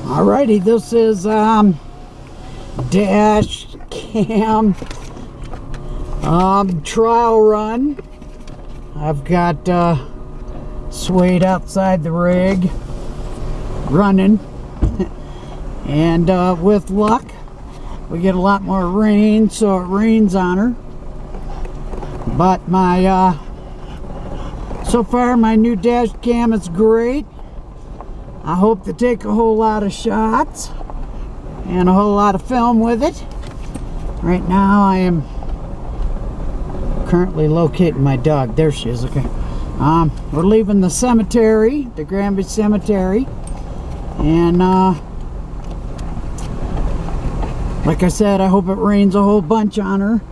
Alrighty, this is dash cam trial run. I've got Suede outside the rig running, and with luck we get a lot more rain, so it rains on her. But my so far my new dash cam is great. I hope to take a whole lot of shots and a whole lot of film with it. Right now I am currently locating my dog. There she is. Okay. We're leaving the cemetery, the Granby Cemetery, and like I said, I hope it rains a whole bunch on her.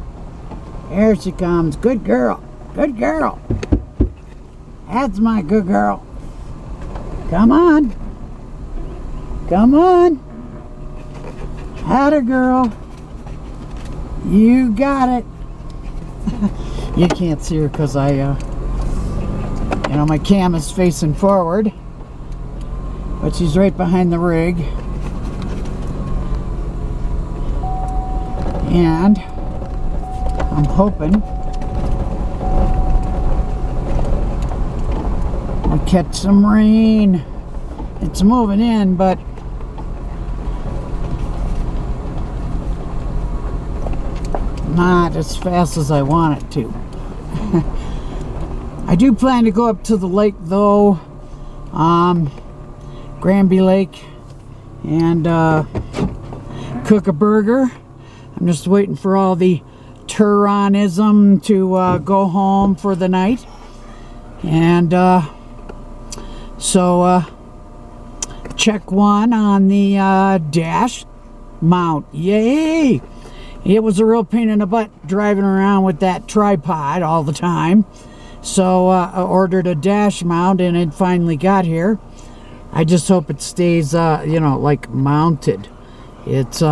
There she comes. Good girl. Good girl. That's my good girl. Come on. Come on. Atta girl. You got it. You can't see her because I, you know, my cam is facing forward. But she's right behind the rig. And I'm hoping I'll catch some rain. It's moving in, but not as fast as I want it to. I do plan to go up to the lake though, Granby Lake, and cook a burger. I'm just waiting for all the Turonism to go home for the night, and so check one on the dash mount. Yay! It was a real pain in the butt driving around with that tripod all the time. So I ordered a dash mount and it finally got here. I just hope it stays, you know, like mounted. It's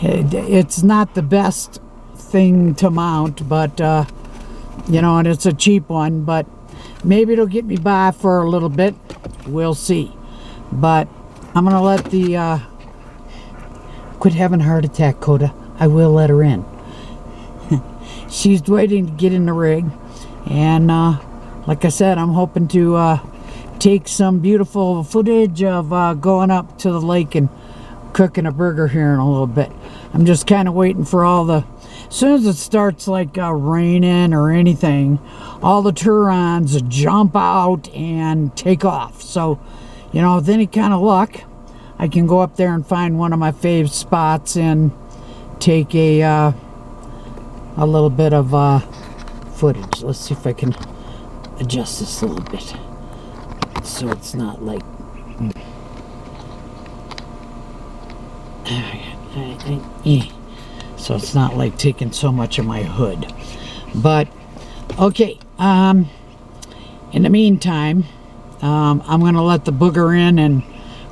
it's not the best thing to mount, but you know, and it's a cheap one, but maybe it'll get me by for a little bit. We'll see. But I'm gonna let the quit having a heart attack, Coda. I will let her in. She's waiting to get in the rig, and like I said, I'm hoping to take some beautiful footage of going up to the lake and cooking a burger here in a little bit. I'm just kind of waiting for all the, as soon as it starts like raining or anything, all the Turons jump out and take off. So, you know, with any kind of luck, I can go up there and find one of my fave spots and take a little bit of footage. Let's see if I can adjust this a little bit so it's not like so it's not like taking so much of my hood. But okay, in the meantime, I'm gonna let the booger in and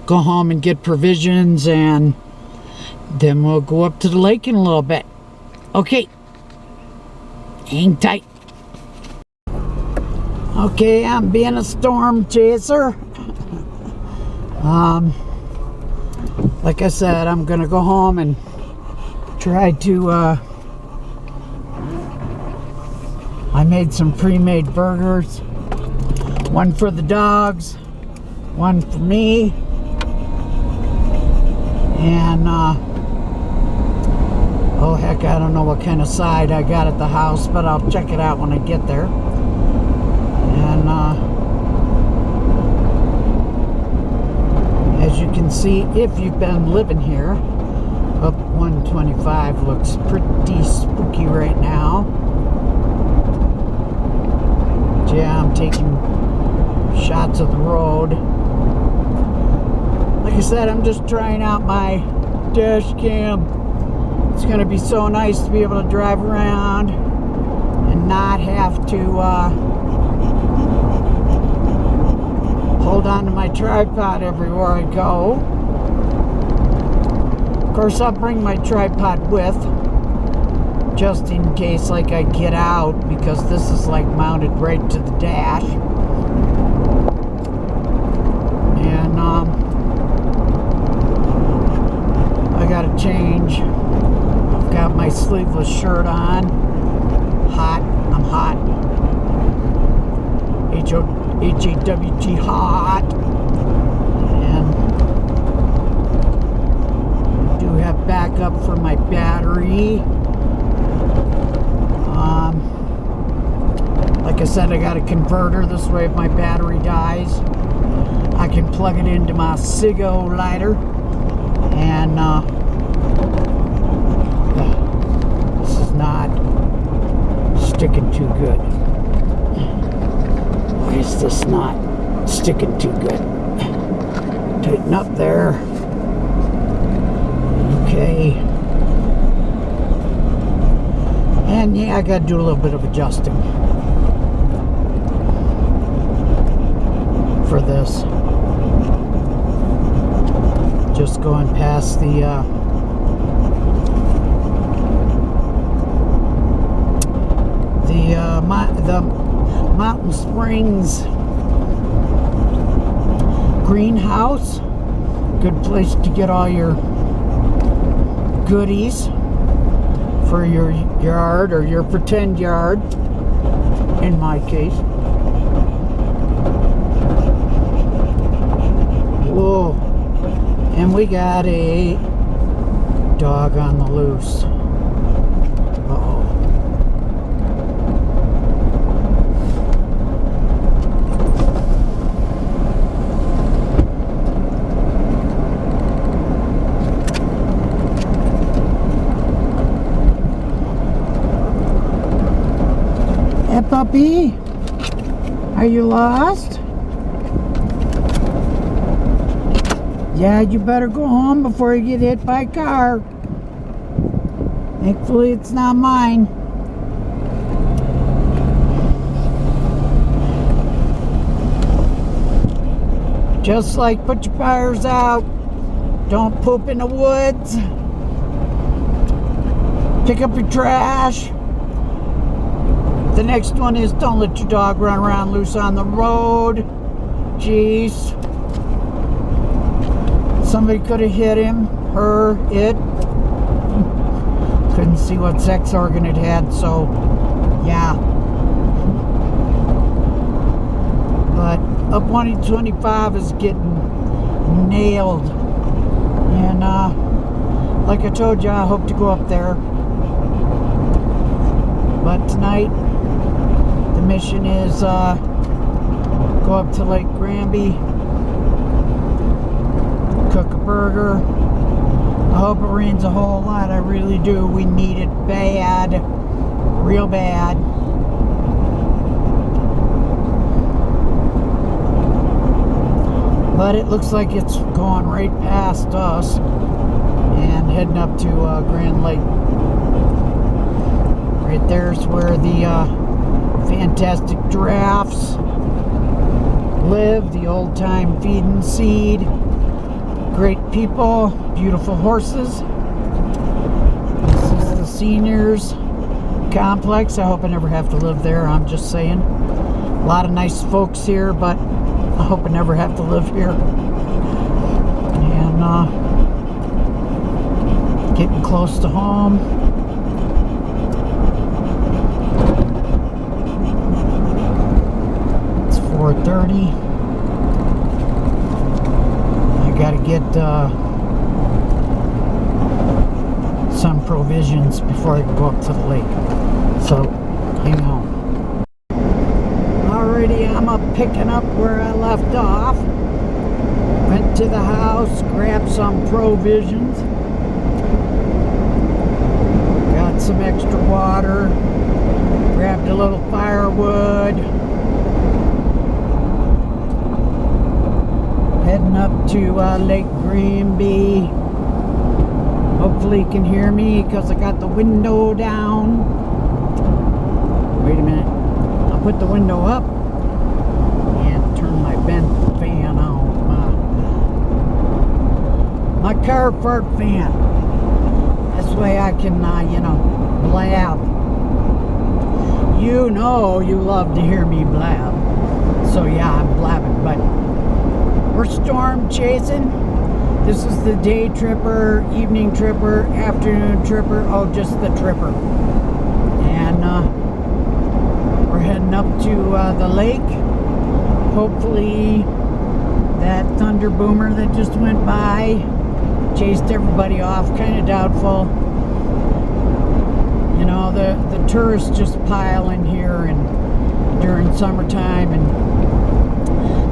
go home and get provisions, and then we'll go up to the lake in a little bit. Okay, hang tight. Okay, I'm being a storm chaser. Like I said, I'm gonna go home and try to I made some pre-made burgers, one for the dogs, one for me, and oh heck, I don't know what kind of side I got at the house, but I'll check it out when I get there. And as you can see, if you've been living here, up 125 looks pretty spooky right now. Yeah, I'm taking shots of the road. Like I said, I'm just trying out my dash cam. It's going to be so nice to be able to drive around and not have to hold on to my tripod everywhere I go. Of course, I'll bring my tripod with, just in case like I get out, because this is like mounted right to the dash. And sleeveless shirt on. Hot. I'm hot. H-A-W-G, hot. And I do have backup for my battery. Like I said, I got a converter. This way, if my battery dies, I can plug it into my Cigo lighter. And this is not sticking too good. Why is this not sticking too good? Tighten up there. Okay. And yeah, I got to do a little bit of adjusting for this. Just going past the Mountain Springs greenhouse. Good place to get all your goodies for your yard or your pretend yard, in my case. Whoa. And we got a dog on the loose. Uh-oh. Hey, puppy, are you lost? Yeah, you better go home before you get hit by a car. Thankfully, it's not mine. Just like put your fires out. Don't poop in the woods. Pick up your trash. The next one is don't let your dog run around loose on the road. Jeez. Somebody could have hit him, her, it. Couldn't see what sex organ it had, so yeah. But up 125 is getting nailed. And like I told you, I hope to go up there. But tonight, the mission is go up to Lake Granby, cook a burger. I hope it rains a whole lot. I really do. We need it bad. Real bad. But it looks like it's going right past us and heading up to Grand Lake. Right there's where the fantastic giraffes live. The old-time feed and seed. Great people, beautiful horses. This is the seniors complex. I hope I never have to live there. I'm just saying. A lot of nice folks here, but I hope I never have to live here. And getting close to home. It's 4:30. Got to get some provisions before I go up to the lake. So, hang on. Alrighty, I'm up picking up where I left off. Went to the house, grabbed some provisions. Got some extra water. Grabbed a little firewood. Heading up to Lake Granby. Hopefully you can hear me because I got the window down. Wait a minute. I'll put the window up and turn my vent fan on. My car fart fan. This way I can, you know, blab. You know you love to hear me blab. So yeah, I'm blabbing, but we're storm chasing. This is the day tripper, evening tripper, afternoon tripper, oh, just the tripper. And we're heading up to the lake. Hopefully that thunder boomer that just went by chased everybody off. Kind of doubtful. You know, the tourists just pile in here and during summertime, and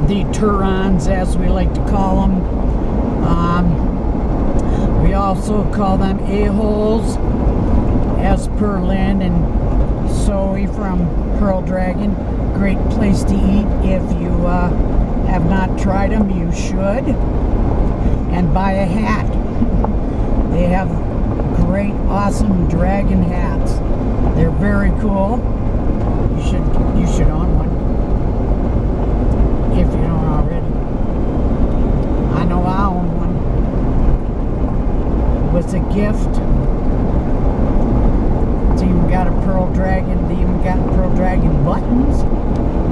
the Turons, as we like to call them. We also call them a-holes, as per Lynn and Zoe from Pearl Dragon. Great place to eat. If you have not tried them, you should. And buy a hat. They have great, awesome dragon hats. They're very cool. You should own one if you don't already. I know I own one. It was a gift. It's even got a pearl dragon. They even got pearl dragon buttons.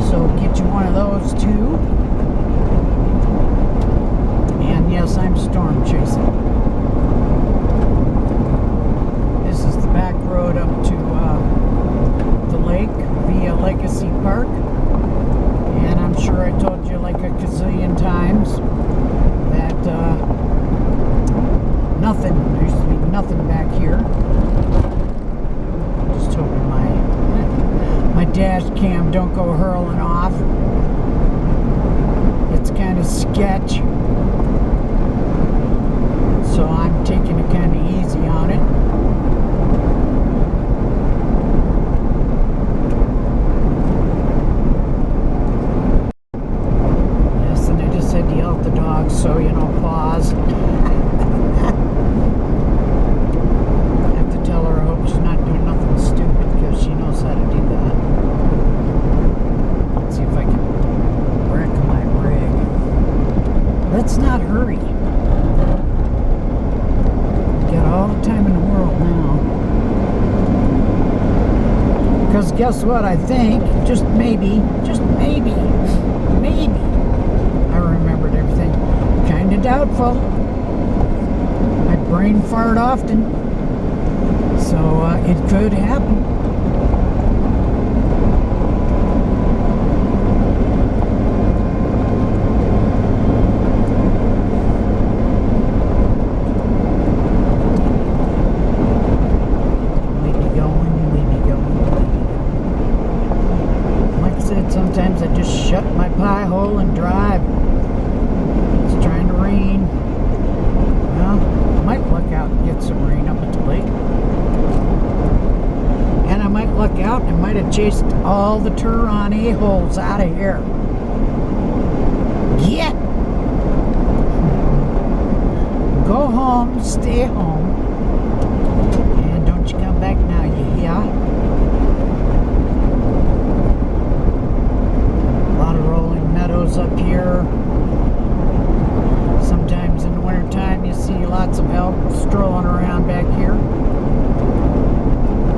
So get you one of those too. And yes, I'm storm chasing. This is the back road up to the lake via Legacy Park. And I'm sure I told you like a gazillion times that there used to be nothing back here. Just hoping my dash cam don't go hurling off. It's kind of sketch. So I'm taking it kind of easy on it. Yes, and I just had to yell at the dog, so, you know, pause. I have to tell her I hope she's not doing nothing stupid, because she knows how to do that. Let's see if I can wreck my rig. Let's not hurry. Got all the time in the world now. Because guess what? I think, just maybe, I remembered everything. Kind of doubtful. My brain fart often. So it could happen. Sometimes I just shut my pie hole and drive. It's trying to rain. Well, I might luck out and get some rain up at the lake. And I might luck out and might have chased all the Turon a-holes out of here. Get! Go home, stay home. And don't you come back now, you hear? Up here. Sometimes in the wintertime you see lots of elk strolling around back here.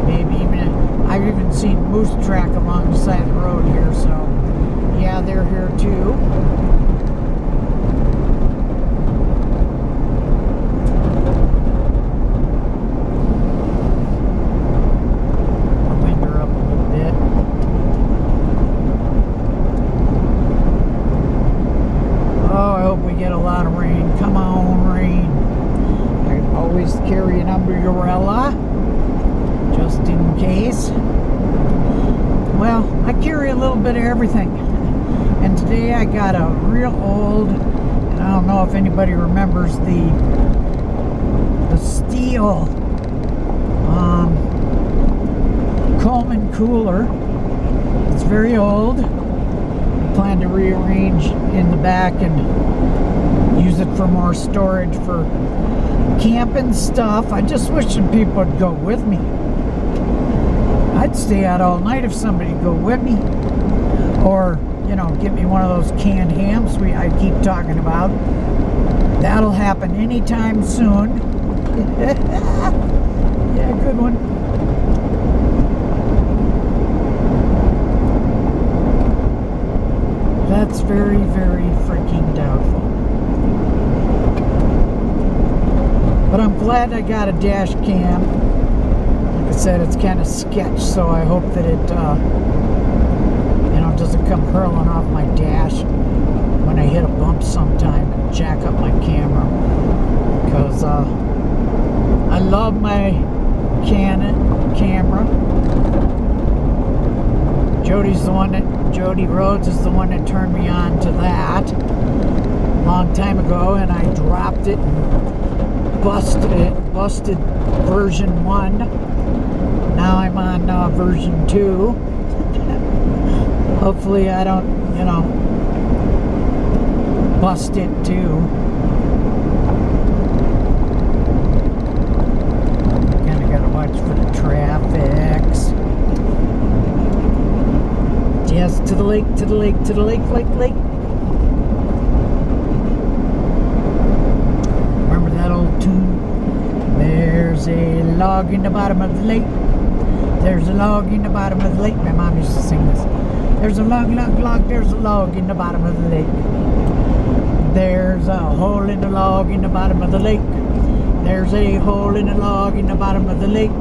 Maybe even, I've even seen moose track along the side of the road here, so yeah, they're here too. Carry an umbrella just in case. Well, I carry a little bit of everything, and today I got a real old, and I don't know if anybody remembers the steel Coleman cooler. It's very old. I plan to rearrange in the back and use it for more storage for camping stuff. I just wish some people would go with me. I'd stay out all night if somebody would go with me. Or, you know, get me one of those canned hams I keep talking about. That'll happen anytime soon. Yeah, good one. That's very, very freaking doubtful. glad I got a dash cam. Like I said, it's kind of sketch, so I hope that it, you know, doesn't come hurling off my dash when I hit a bump sometime and jack up my camera. Because I love my Canon camera. Jody Rhodes is the one that turned me on to that a long time ago, and I dropped it and busted version 1. Now I'm on version 2. Hopefully I don't, you know, bust it too. Kinda gotta watch for the traffics. Yes, to the lake, to the lake, to the lake, lake. Remember that old tune? There's a log in the bottom of the lake. There's a log in the bottom of the lake. My mom used to sing this. There's a log, there's a log in the bottom of the lake. There's a hole in the log in the bottom of the lake. There's a hole in the log in the bottom of the lake.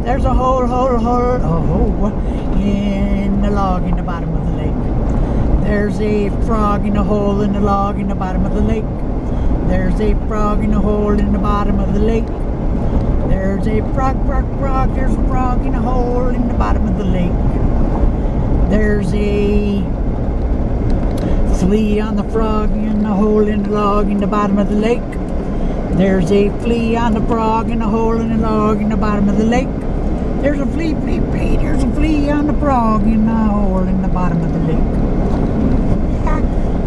There's a hole in the log in the bottom of the lake. There's a frog in a hole in the log in the bottom of the lake. There's a frog in a hole in the bottom of the lake. There's a frog. There's a frog in a hole in the bottom of the lake. There's a flea on the frog in the hole in the log in the bottom of the lake. There's a flea on the frog in a hole in the log in the bottom of the lake. There's a flea. There's a flea on the frog in the hole in the bottom of the lake.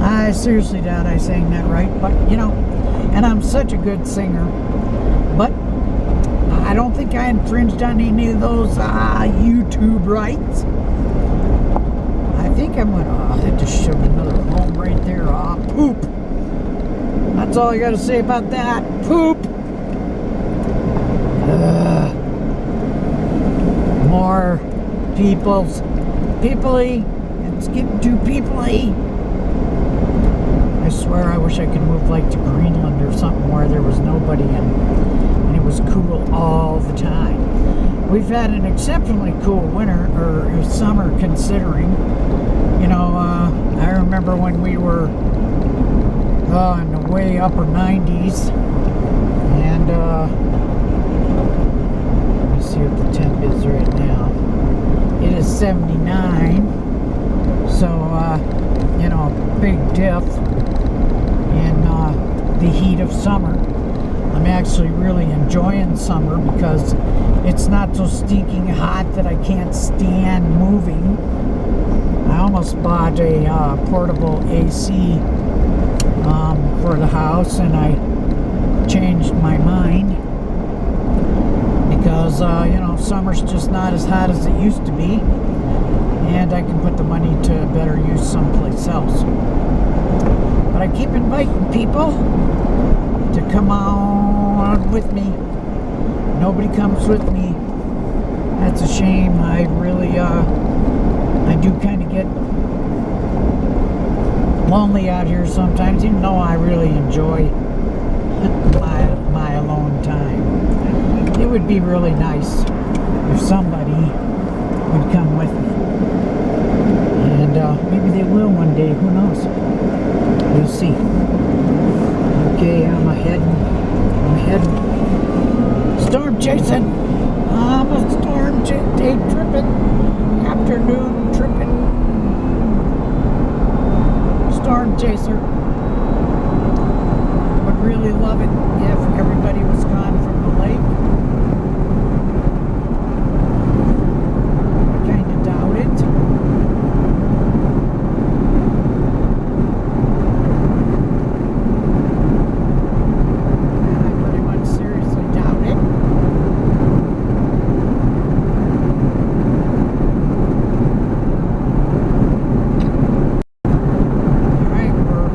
I seriously doubt I sang that right, but you know, and I'm such a good singer, but I don't think I infringed on any of those YouTube rights. I think I'm gonna, I just shoved another home right there. Poop. That's all I gotta say about that. Poop. More peoply. It's getting too peoply. I swear I wish I could move like to Greenland or something where there was nobody and it was cool all the time. We've had an exceptionally cool winter or summer considering. You know, I remember when we were in the way upper 90s, and let me see what the temp is right now. It is 79, so you know, big diff in the heat of summer. I'm actually really enjoying summer because it's not so stinking hot that I can't stand moving. I almost bought a portable AC for the house, and I changed my mind because you know, summer's just not as hot as it used to be, and I can put the money to better use someplace else. But I keep inviting people to come on with me. Nobody comes with me. That's a shame. I really I do kind of get lonely out here sometimes, even though I really enjoy my alone time. It would be really nice if somebody would come with me, and maybe they will one day. Who knows? We'll see. Okay, I'm heading storm chasing. I'm a storm day tripping, afternoon tripping, storm chaser. Would really love it if everybody was gone from the lake. I kind of doubt it. I pretty much seriously doubt it. Alright, we're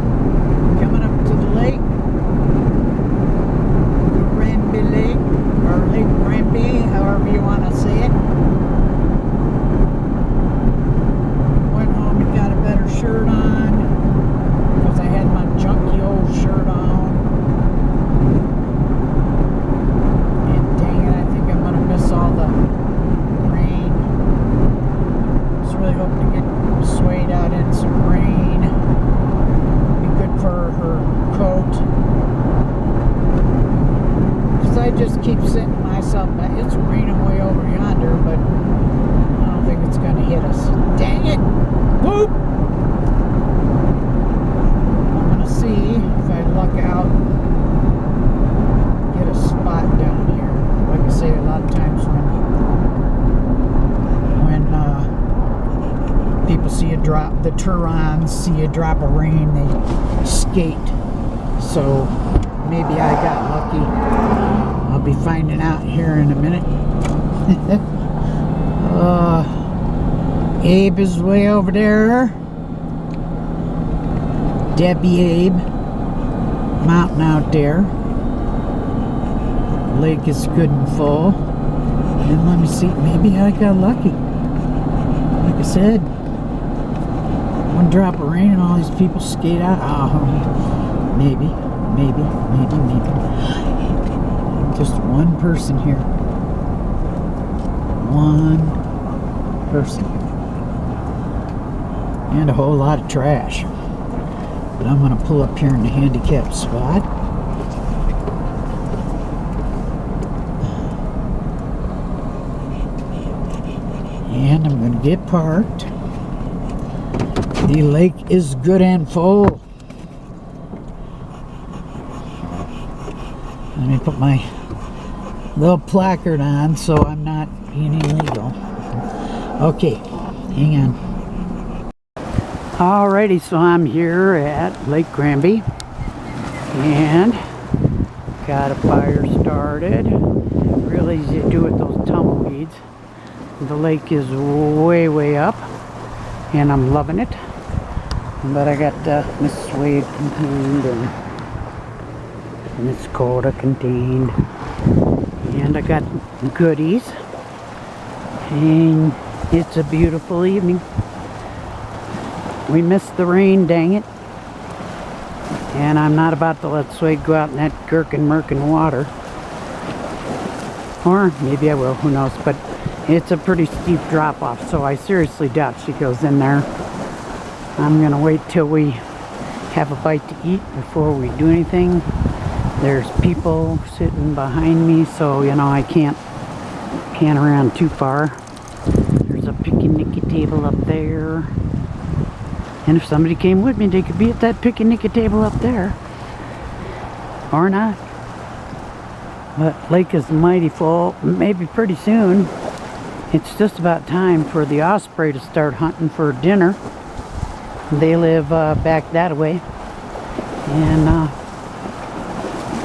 keep saying to myself, it's raining way over yonder, but I don't think it's going to hit us. Dang it! Whoop! I'm going to see if I luck out, get a spot down here. Like I say, a lot of times when people see a drop, the Turons see a drop of rain, they skate. So maybe I got lucky. I'll be finding out here in a minute. Abe is way over there. Debbie Abe. Mountain out there. Lake is good and full. And let me see, maybe I got lucky. Like I said, one drop of rain and all these people skate out. Oh, maybe. Just one person here. One person. And a whole lot of trash. But I'm going to pull up here in the handicap spot. And I'm going to get parked. The lake is good and full. Let me put my little placard on so I'm not being illegal. Okay, hang on. Alrighty, so I'm here at Lake Granby and got a fire started. Real easy to do with those tumbleweeds. The lake is way up and I'm loving it. But I got Miss Suede contained and Miss Coda contained, and I got goodies, and it's a beautiful evening. We missed the rain, dang it, and I'm not about to let Suede go out in that gherkin merkin water, or maybe I will, who knows, but it's a pretty steep drop off, so I seriously doubt she goes in there. I'm gonna wait till we have a bite to eat before we do anything. There's people sitting behind me, so you know I can't around too far. There's a picnicky table up there, and if somebody came with me, they could be at that picnicky table up there, or not. But lake is mighty full. Maybe pretty soon it's just about time for the osprey to start hunting for dinner. They live back that way, and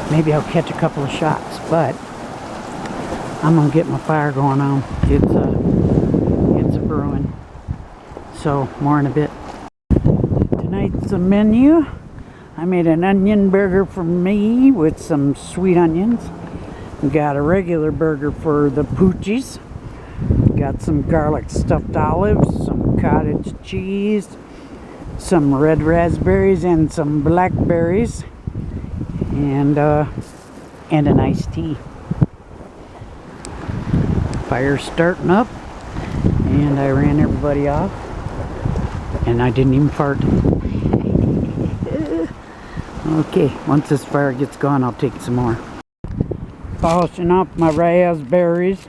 maybe I'll catch a couple of shots, but I'm gonna get my fire going on. It's a brewing. So more in a bit. Tonight's the menu. I made an onion burger for me with some sweet onions. Got a regular burger for the poochies. Got some garlic stuffed olives, some cottage cheese, some red raspberries and some blackberries, and an iced tea. Fire's starting up, and I ran everybody off, and I didn't even fart. Okay, once this fire gets gone, I'll take some more. Polishing off my raspberries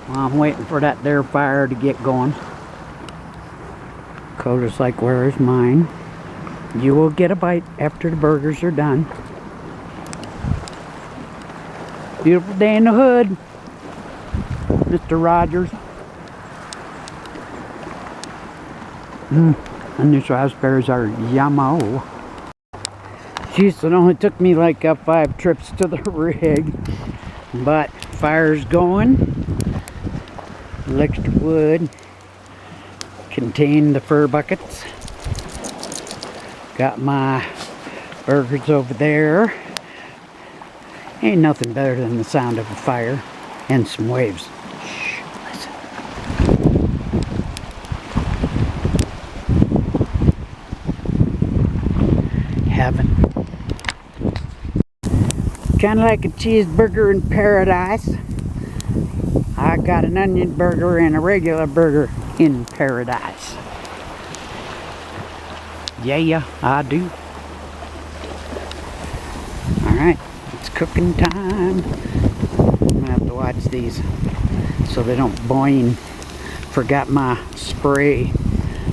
while I'm waiting for that there fire to get going. Coda's like, where's mine? You will get a bite after the burgers are done. Beautiful day in the hood, Mr. Rogers. And these raspberries are yummo. Jeez, it only took me like 5 trips to the rig, but fire's going. Electric wood. Contain the fur buckets. Got my burgers over there. Ain't nothing better than the sound of a fire and some waves. Shh, listen. Heaven. Kind of like a cheeseburger in paradise. I got an onion burger and a regular burger in paradise. Yeah, I do. Alright, let's cooking time. I'm gonna have to watch these so they don't boing. Forgot my spray,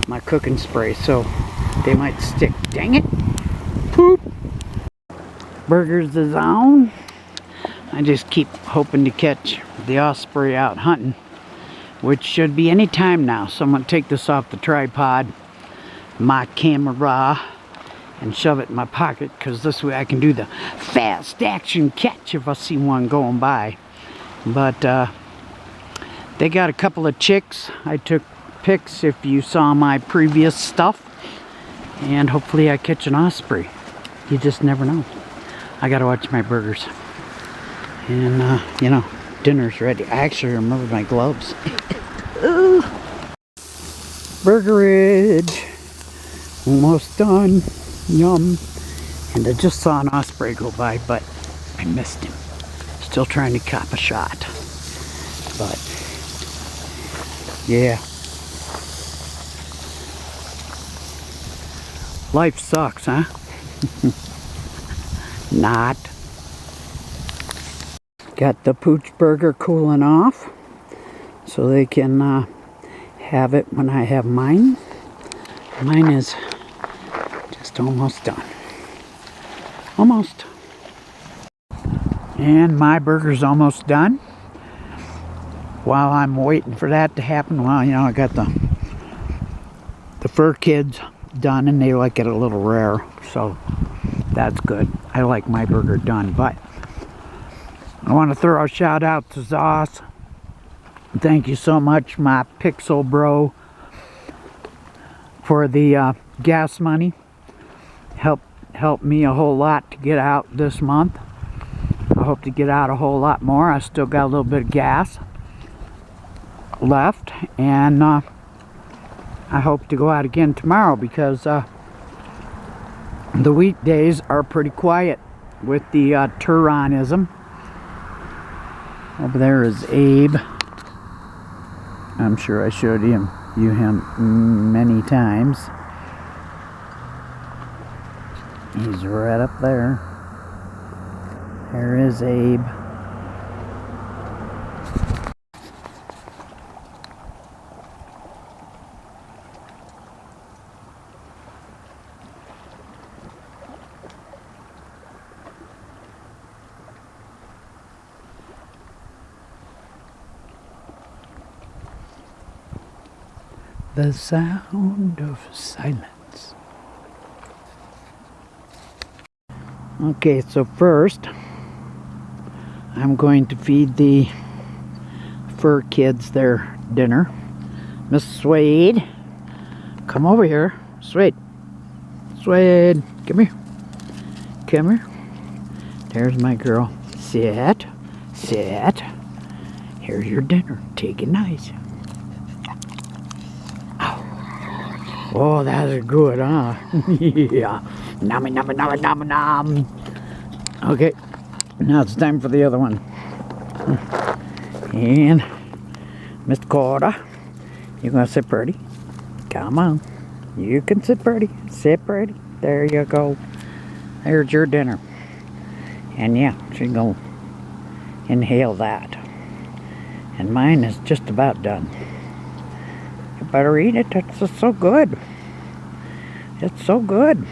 my cooking spray, so they might stick. Dang it! Poop! Burgers is on. I just keep hoping to catch the osprey out hunting, which should be any time now. So I'm gonna take this off the tripod, my camera, and shove it in my pocket, because this way I can do the fast action catch if I see one going by. But they got a couple of chicks. I took pics if you saw my previous stuff, and hopefully I catch an osprey. You just never know. I gotta watch my burgers, and you know, dinner's ready. I actually remembered my gloves. Burgerage, almost done. Yum. And I just saw an osprey go by, but I missed him. Still trying to cop a shot, but yeah, life sucks, huh? Not. Got the pooch burger cooling off so they can have it when I have mine. Mine is just almost done. Almost. And my burger's almost done. While I'm waiting for that to happen, well, you know, I got the fur kids done, and they like it a little rare, so that's good. I like my burger done, but I want to throw a shout out to Zoss. Thank you so much, my pixel bro, for the gas money. Helped me a whole lot to get out this month. I hope to get out a whole lot more. I still got a little bit of gas left, and I hope to go out again tomorrow, because the weekdays are pretty quiet with the Turonism. Over there is Abe. I'm sure I showed him many times. He's right up there. There is Abe. The sound of silence. Okay, so first I'm going to feed the fur kids their dinner. Miss Suede, come over here. Suede, Suede, come here. Come here. There's my girl. Sit, sit. Here's your dinner. Take it nice. Oh, that's good, huh? Yeah. Nom nom nom nom nom. Okay, now it's time for the other one. And Mr. Carter, you gonna sit pretty? Come on. You can sit pretty. Sit pretty. There you go. There's your dinner. And yeah, she's gonna inhale that. And mine is just about done. You better eat it. It's just so good. It's so good.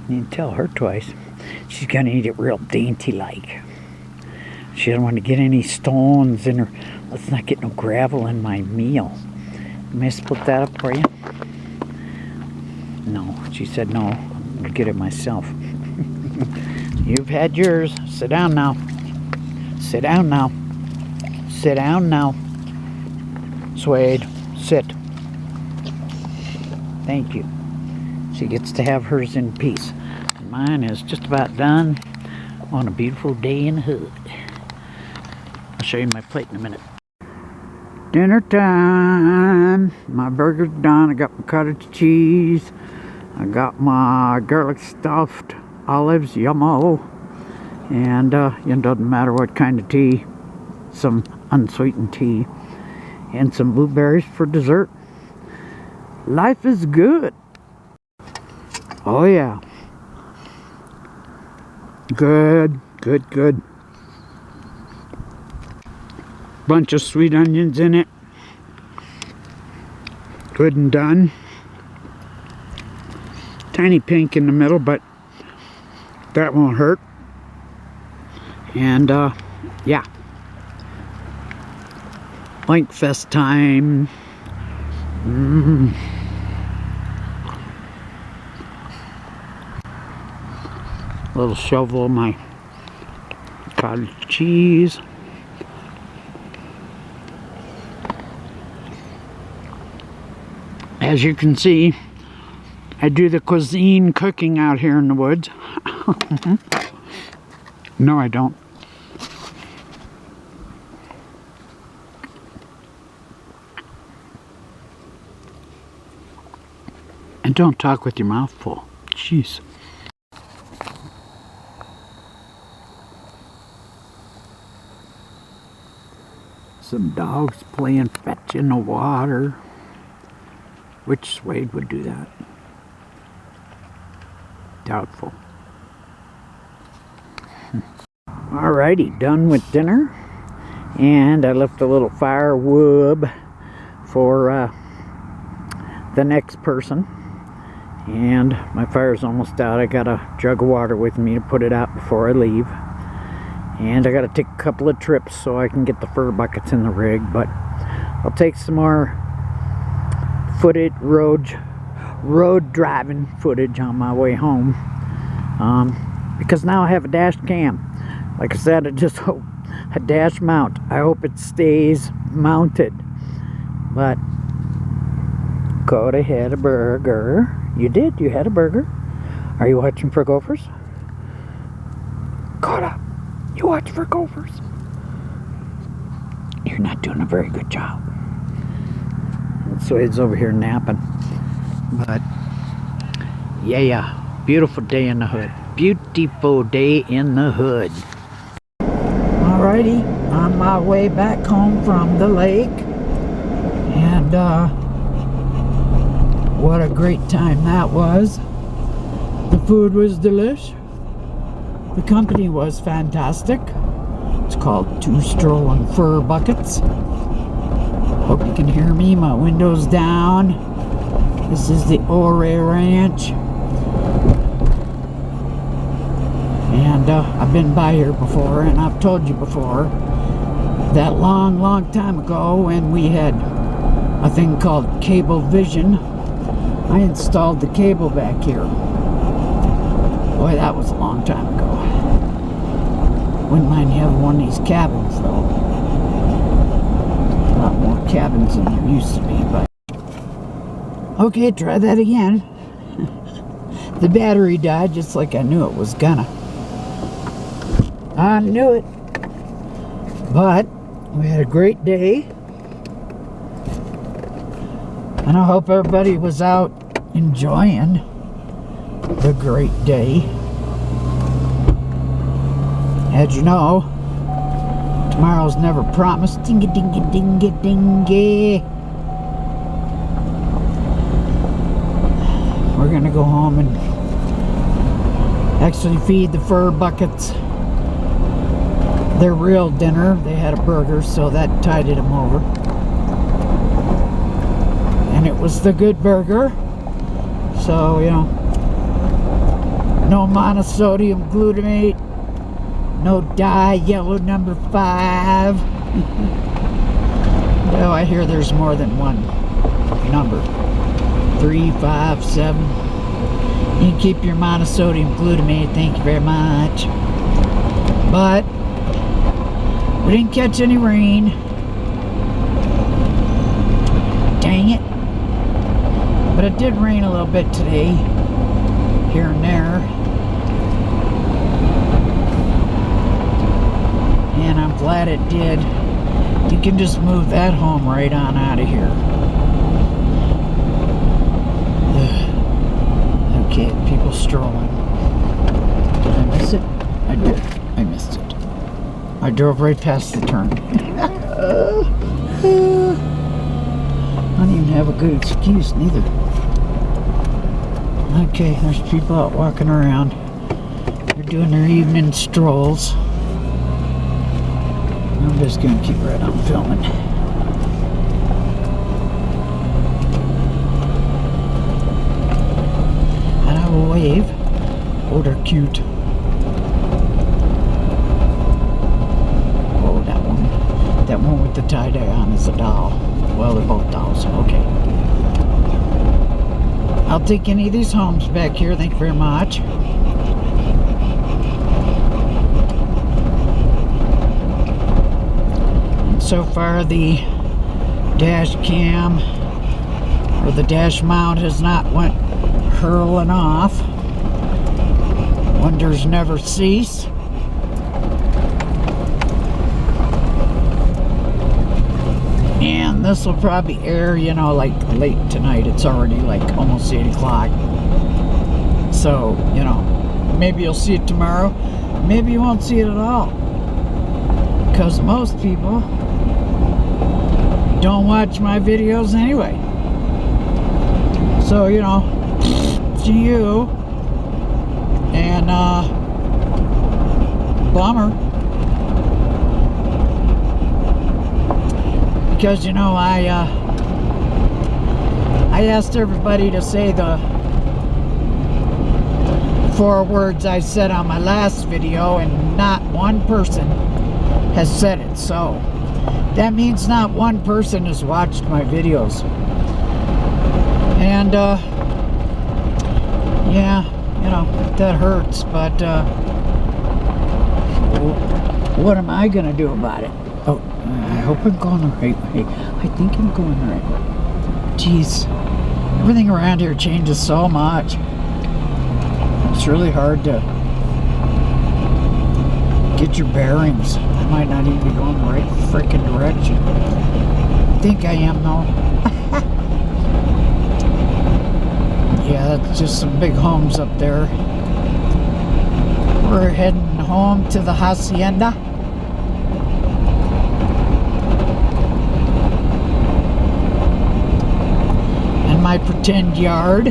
You can tell her twice. She's gonna eat it real dainty like. She doesn't want to get any stones in her. Let's not get no gravel in my meal. May I split that up for you? No, she said no. I'm gonna get it myself. You've had yours. Sit down now. Sit down now. Sit down now. Suede, sit. Thank you. She gets to have hers in peace. Mine is just about done on a beautiful day in the hood. I'll show you my plate in a minute. Dinner time. My burger's done. I got my cottage cheese. I got my garlic stuffed olives, yummo. And it doesn't matter what kind of tea. Some unsweetened tea. And some blueberries for dessert. Life is good. Oh yeah. Good, good, good. Bunch of sweet onions in it. Good and done. Tiny pink in the middle, but that won't hurt. And yeah. Lake Fest time. Little shovel of my cottage cheese. As you can see, I do the cuisine cooking out here in the woods. No, I don't. And don't talk with your mouth full. Jeez. Some dogs playing fetch in the water. Which Suede would do that? Doubtful. Alrighty, done with dinner. And I left a little firewood for the next person. And my fire's almost out. I got a jug of water with me to put it out before I leave. And I got to take a couple of trips so I can get the fur buckets in the rig. But I'll take some more footage, road driving footage on my way home. Because now I have a dash cam. Like I said, I just hope a dash mount. I hope it stays mounted. But Coda had a burger. You did? You had a burger? Are you watching for gophers? Coda, you watch for gophers? You're not doing a very good job. Suede's over here napping. But yeah, beautiful day in the hood. Beautiful day in the hood. Alrighty, on my way back home from the lake. And what a great time that was. The food was delish. The company was fantastic. It's called Two Strolling Fur Buckets. Hope you can hear me. My window's down. This is the Osprey Ranch. And I've been by here before, and I've told you before that long time ago when we had a thing called cable vision, I installed the cable back here. Boy, that was a long time ago. Wouldn't mind having one of these cabins though. A lot more cabins than there used to be, but okay, try that again. The battery died just like I knew it was gonna. I knew it. But we had a great day. And I hope everybody was out enjoying the great day. As you know, tomorrow's never promised. Dingy dingy dingy dingy. We're gonna go home and actually feed the fur buckets their real dinner. They had a burger, so that tided them over. And it was the good burger. So, you know, no monosodium glutamate, no dye yellow number 5. Well, I hear there's more than one number. 3, 5, 7. You can keep your monosodium glutamate, thank you very much. But we didn't catch any rain. Dang it. But it did rain a little bit today, here and there. And I'm glad it did. You can just move that home right on out of here. Okay, people strolling. Did I miss it? I did. I missed it. I drove right past the turn. I don't even have a good excuse, neither. Okay, there's people out walking around. They're doing their evening strolls. I'm just gonna keep right on filming. And I will wave. Oh, they're cute. Oh, that one. That one with the tie-dye on is a doll. Well, they're both dolls. Okay. I'll take any of these homes back here. Thank you very much. And so far, the dash cam or the dash mount has not went hurling off. Wonders never cease. And this will probably air, you know, like late tonight. It's already like almost 8 o'clock. So, you know, maybe you'll see it tomorrow. Maybe you won't see it at all. Because most people don't watch my videos anyway. So, you know, to you. And, bummer. Because, you know, I asked everybody to say the 4 words I said on my last video, and not one person has said it. So that means not one person has watched my videos. And yeah, you know, that hurts, but what am I gonna do about it? Oh, I hope I'm going the right way. I think I'm going the right way. Jeez, everything around here changes so much. It's really hard to get your bearings. I might not even be going the right freaking direction. I think I am though. Yeah, that's just some big homes up there. We're heading home to the hacienda. My pretend yard.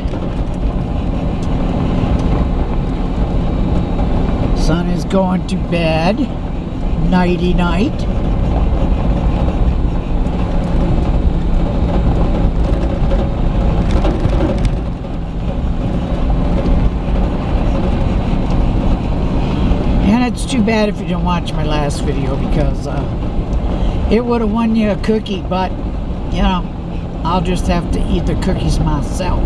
Sun is going to bed. Nighty night. And it's too bad if you didn't watch my last video, because it would have won you a cookie, but you know, I'll just have to eat the cookies myself.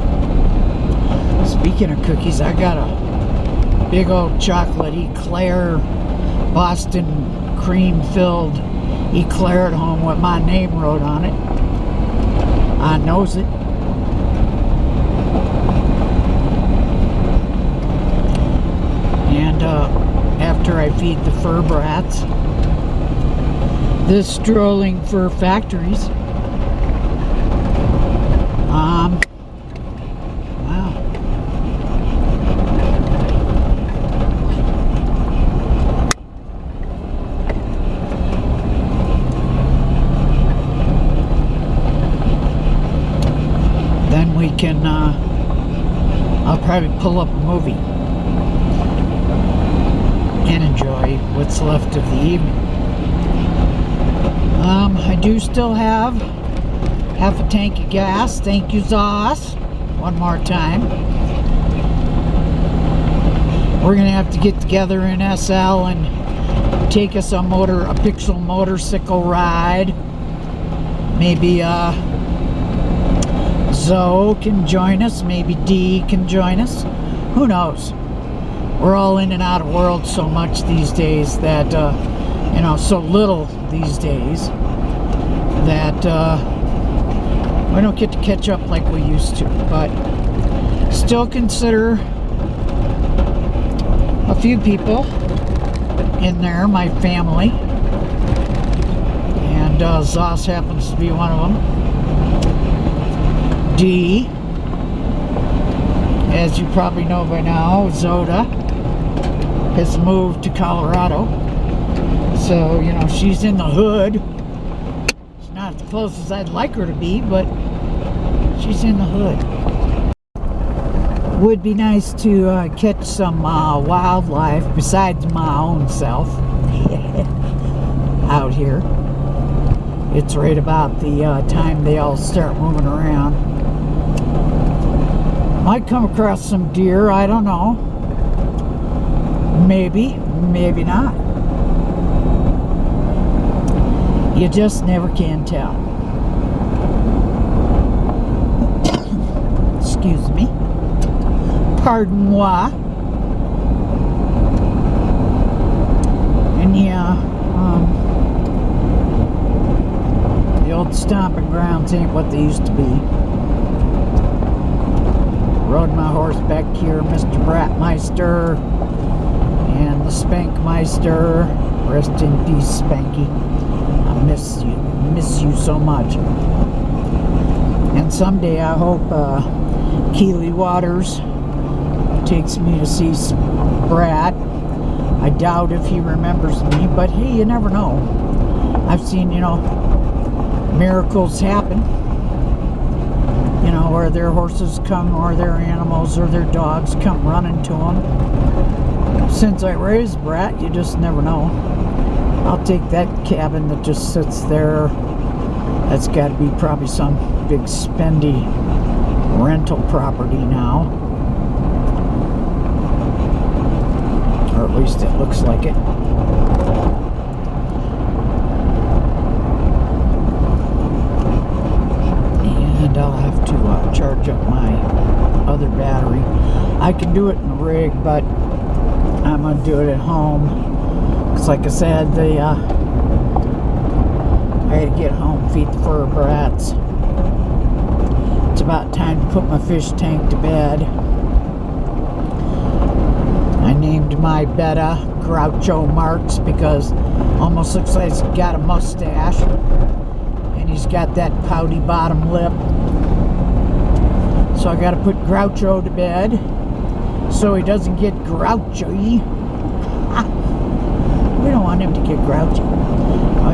Speaking of cookies, I got a big old chocolate eclair, Boston cream filled eclair at home with my name wrote on it. I knows it. And after I feed the fur brats, the strolling fur factories, wow. Then we can, I'll probably pull up a movie and enjoy what's left of the evening. I do still have half a tank of gas. Thank you, Zoss. One more time. We're gonna have to get together in SL and take us a pixel motorcycle ride. Maybe Zoe can join us. Maybe Dee can join us. Who knows? We're all in and out of world so much these days that you know, so little these days that we don't get to catch up like we used to, but still consider a few people in there my family, and Zoss happens to be one of them. Dee, as you probably know by now, Zoda has moved to Colorado, so you know, she's in the hood. Not as close as I'd like her to be, but she's in the hood. Would be nice to catch some wildlife besides my own self out here. It's right about the time they all start moving around. Might come across some deer, I don't know. Maybe, maybe not. You just never can tell. Excuse me. Pardon moi. And yeah, the old stomping grounds ain't what they used to be. Rode my horse back here, Mr. Bratmeister and the Spankmeister. Rest in peace, Spanky. I miss you so much. And someday I hope Keely Waters takes me to see Brat. I doubt if he remembers me, but hey, you never know. I've seen, you know, miracles happen. You know, where their horses come, or their animals, or their dogs come running to them. Since I raised Brat, you just never know. I'll take that cabin that just sits there. That's got to be probably some big spendy rental property now. Or at least it looks like it. And I'll have to charge up my other battery. I can do it in the rig, but I'm going to do it at home. Because like I said, I had to get home, feed the fur brats. It's about time to put my fish tank to bed. I named my betta Groucho Marx because almost looks like he's got a mustache. And he's got that pouty bottom lip. So I got to put Groucho to bed so he doesn't get grouchy. We don't want him to get grouchy.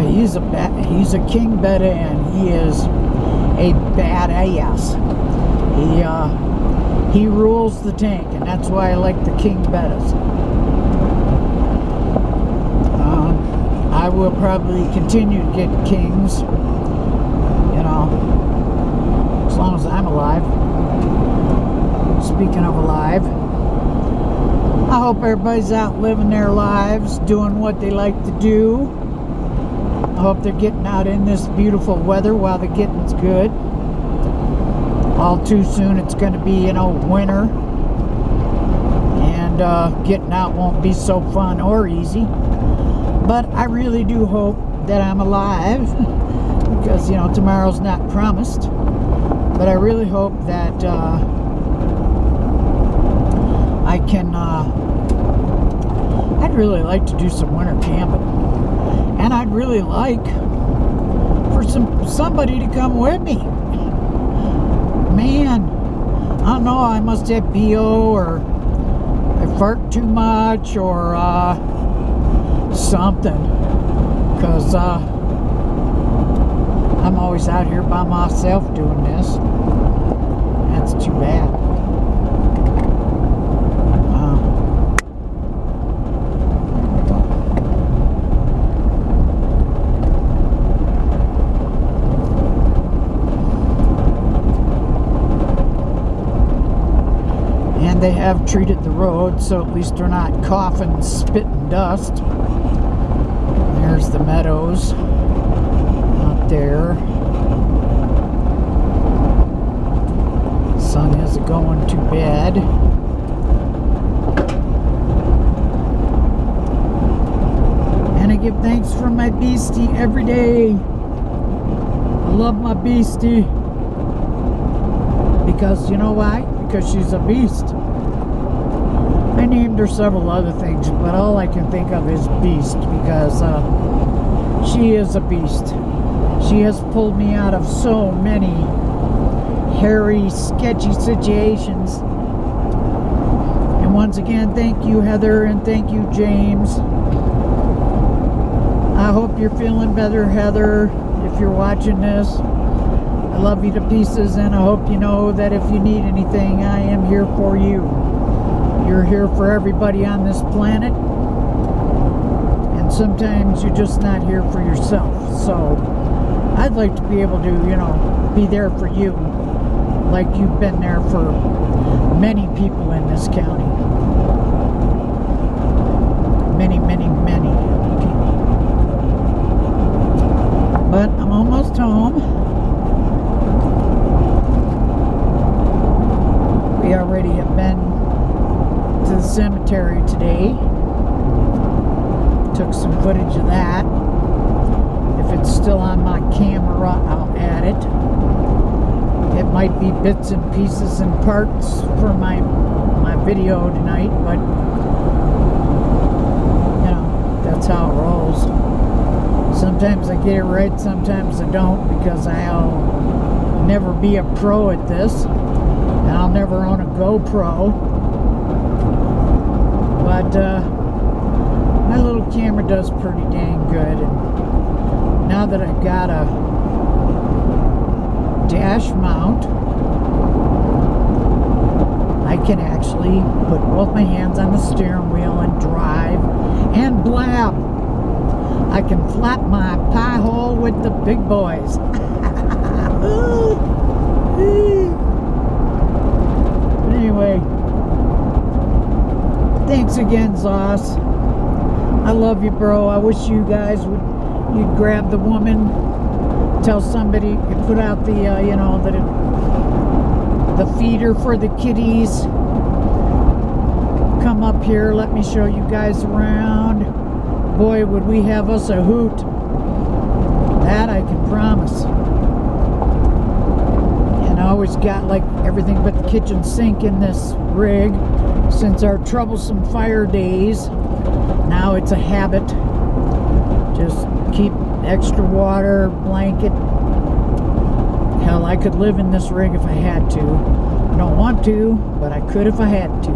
He's a king betta, and he is a badass. He rules the tank, and that's why I like the king bettas. I will probably continue to get kings, you know, as long as I'm alive. Speaking of alive, I hope everybody's out living their lives, doing what they like to do. I hope they're getting out in this beautiful weather while the getting's good. All too soon it's going to be, you know, winter. And getting out won't be so fun or easy. But I really do hope that I'm alive. Because, you know, tomorrow's not promised. But I really hope that I can, I'd really like to do some winter camping. And I'd really like for somebody to come with me. Man, I don't know, I must have BO, or I fart too much, or something. Because I'm always out here by myself doing this. That's too bad. They have treated the road, so at least they're not coughing, spitting dust. There's the meadows out there. Sun is going to bed. And I give thanks for my beastie every day. I love my beastie. Because you know why? Because she's a beast. I named her several other things, but all I can think of is beast, because she is a beast. She has pulled me out of so many hairy, sketchy situations. And once again, thank you, Heather, and thank you, James. I hope you're feeling better, Heather, if you're watching this. I love you to pieces, and I hope you know that if you need anything, I am here for you. You're here for everybody on this planet, and sometimes you're just not here for yourself. So I'd like to be able to, you know, be there for you like you've been there for many people in this county. Many, many, many people. But I'm almost home. We already have been to the cemetery today. Took some footage of that. If it's still on my camera, I'll add it. It might be bits and pieces and parts for my video tonight, but you know, that's how it rolls. Sometimes I get it right, sometimes I don't, because I'll never be a pro at this, and I'll never own a GoPro. But my little camera does pretty dang good, and now that I've got a dash mount, I can actually put both my hands on the steering wheel and drive and blab. I can flap my pie hole with the big boys. But anyway, thanks again, Zoss. I love you, bro. I wish you guys you'd grab the woman, tell somebody you put out the you know, the feeder for the kitties. Come up here, let me show you guys around. Boy, would we have us a hoot. That I can promise. And I always got like everything but the kitchen sink in this rig since our troublesome fire days. Now it's a habit. Just keep extra water, blanket. Hell, I could live in this rig if I had to. I don't want to, but I could if I had to.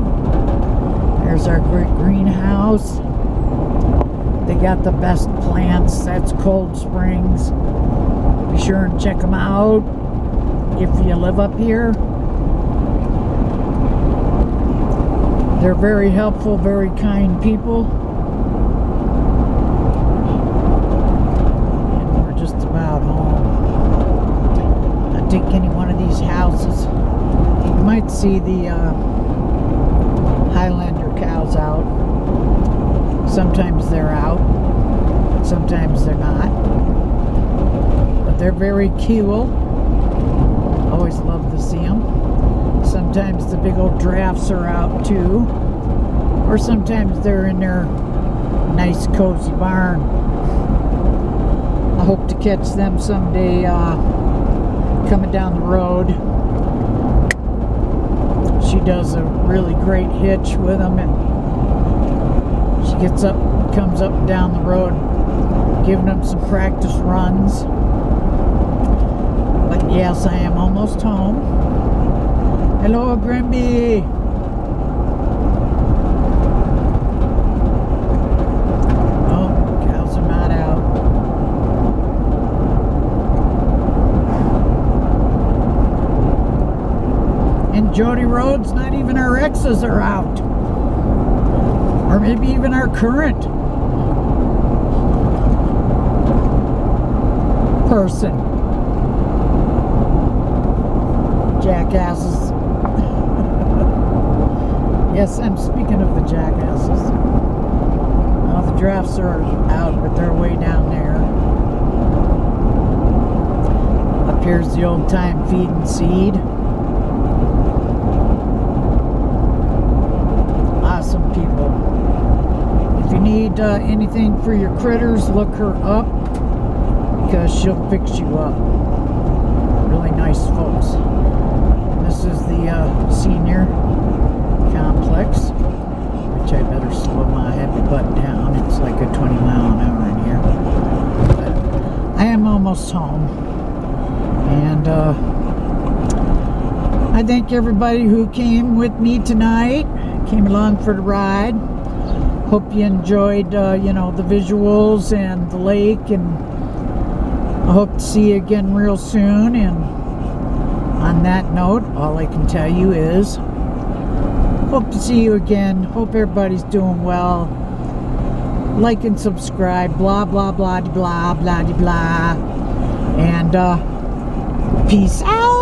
There's our great greenhouse. They got the best plants. That's Cold Springs. Be sure and check them out if you live up here. They're very helpful, very kind people. And we're just about home. I'll take any one of these houses. You might see the Highlander cows out. Sometimes they're out, sometimes they're not, but they're very cool. Always love to see them. Sometimes the big old drafts are out too, or sometimes they're in their nice cozy barn. I hope to catch them someday coming down the road. She does a really great hitch with them, and she gets up, comes up and down the road, giving them some practice runs. But yes, I am almost home. Hello, Granby. Oh, cows are not out. And Jody Roads, not even our exes are out. Or maybe even our current person. Jackasses. Yes, I'm speaking of the jackasses. Well, the drafts are out, but they're way down there. Up here's the old time feed and seed. Awesome people. If you need anything for your critters, look her up, because she'll fix you up. Really nice folks. And this is the senior complex, which I better slow my heavy butt down. It's like a 20 mile an hour in here. But I am almost home. And I thank everybody who came with me tonight, came along for the ride. Hope you enjoyed, you know, the visuals and the lake, and I hope to see you again real soon. And on that note, all I can tell you is hope to see you again. Hope everybody's doing well. Like and subscribe, blah blah blah blah blah blah blah, and peace out.